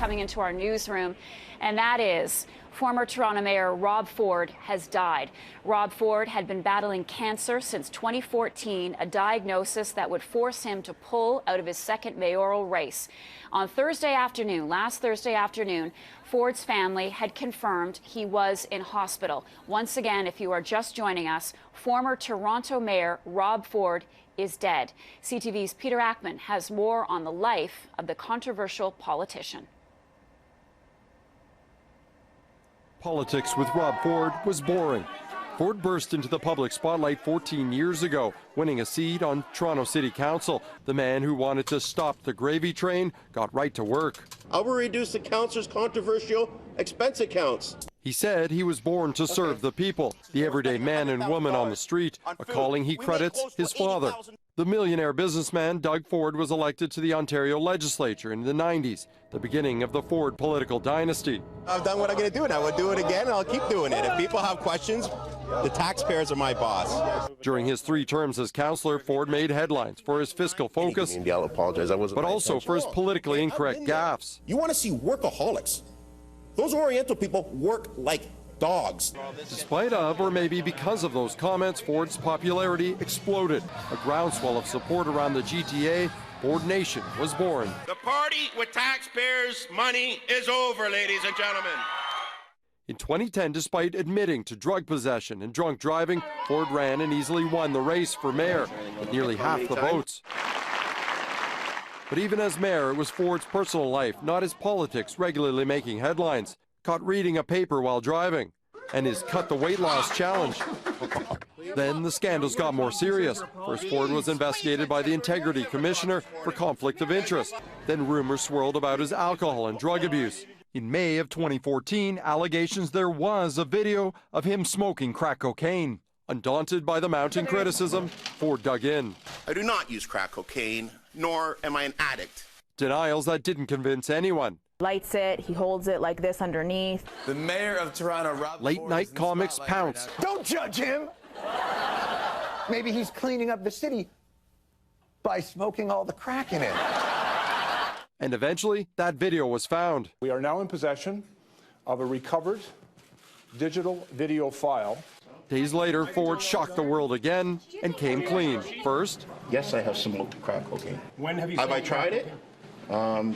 coming into our newsroom, and that is former Toronto Mayor Rob Ford has died. Rob Ford had been battling cancer since 2014, a diagnosis that would force him to pull out of his second mayoral race. On last Thursday afternoon, Ford's family had confirmed he was in hospital. Once again, if you are just joining us, former Toronto Mayor Rob Ford is dead. CTV's Peter Ackman has more on the life of the controversial politician. Politics with Rob Ford was boring. Ford burst into the public spotlight 14 years ago, winning a seat on Toronto City Council. The man who wanted to stop the gravy train got right to work. I will reduce the councillor's controversial expense accounts. He said he was born to serve the people, the everyday man and woman on the street, a calling he credits his father. The millionaire businessman Doug Ford was elected to the Ontario legislature in the 90s, the beginning of the Ford political dynasty. I've done what I'm going to do, and I will do it again, and I'll keep doing it. If people have questions, the taxpayers are my boss. During his 3 terms as councillor, Ford made headlines for his fiscal focus, but also for his politically incorrect gaffes. You want to see workaholics? Those Oriental people work like dogs. Despite of, or maybe because of those comments, Ford's popularity exploded. A groundswell of support around the GTA, Ford Nation was born. The party with taxpayers' money is over, ladies and gentlemen. In 2010, despite admitting to drug possession and drunk driving, Ford ran and easily won the race for mayor with nearly half the votes. But even as mayor, it was Ford's personal life, not his politics, regularly making headlines. Caught reading a paper while driving, and his cut the weight loss challenge. Then the scandals got more serious. First, Ford was investigated by the Integrity Commissioner for conflict of interest. Then rumors swirled about his alcohol and drug abuse. In May of 2014, allegations there was a video of him smoking crack cocaine. Undaunted by the mounting criticism, Ford dug in. I do not use crack cocaine, nor am I an addict. Denials that didn't convince anyone. Lights it, he holds it like this underneath. The mayor of Toronto, Rob Late Ford, night comics pounce. Don't judge him. Maybe he's cleaning up the city by smoking all the crack in it. And eventually, that video was found. We are now in possession of a recovered digital video file. Days later, Ford shocked the world again and came clean. First, Yes, I have smoked crack cocaine. When have you Have I tried it?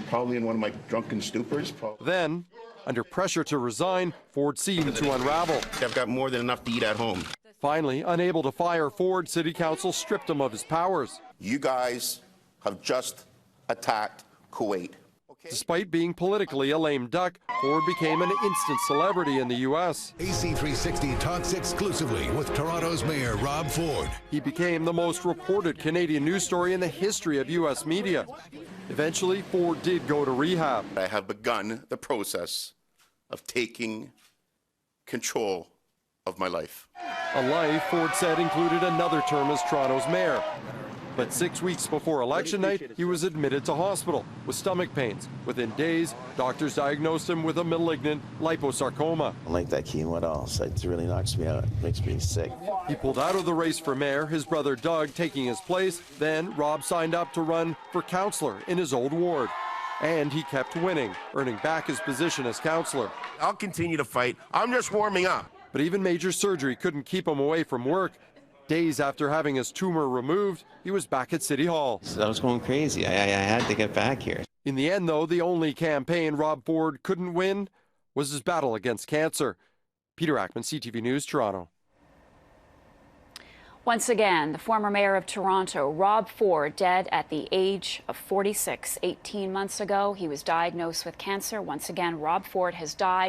Probably in one of my drunken stupors. then, under pressure to resign, Ford seemed to unravel. I've got more than enough to eat at home. Finally, unable to fire Ford, City Council stripped him of his powers. You guys have just attacked Kuwait. Despite being politically a lame duck, Ford became an instant celebrity in the U.S. AC360 talks exclusively with Toronto's Mayor Rob Ford. He became the most reported Canadian news story in the history of U.S. media. Eventually, Ford did go to rehab. I have begun the process of taking control of my life. A life, Ford said, included another term as Toronto's mayor. But 6 weeks before election night, he was admitted to hospital with stomach pains. Within days, doctors diagnosed him with a malignant liposarcoma. I don't like that chemo at all. So it really knocks me out. It makes me sick. He pulled out of the race for mayor, his brother Doug taking his place. Then Rob signed up to run for councillor in his old ward. And he kept winning, earning back his position as councillor. I'll continue to fight. I'm just warming up. But even major surgery couldn't keep him away from work. Days after having his tumor removed, he was back at City Hall. So I was going crazy. I had to get back here. In the end, though, the only campaign Rob Ford couldn't win was his battle against cancer. Peter Ackman, CTV News, Toronto. Once again, the former mayor of Toronto, Rob Ford, dead at the age of 46. 18 months ago, he was diagnosed with cancer. Once again, Rob Ford has died.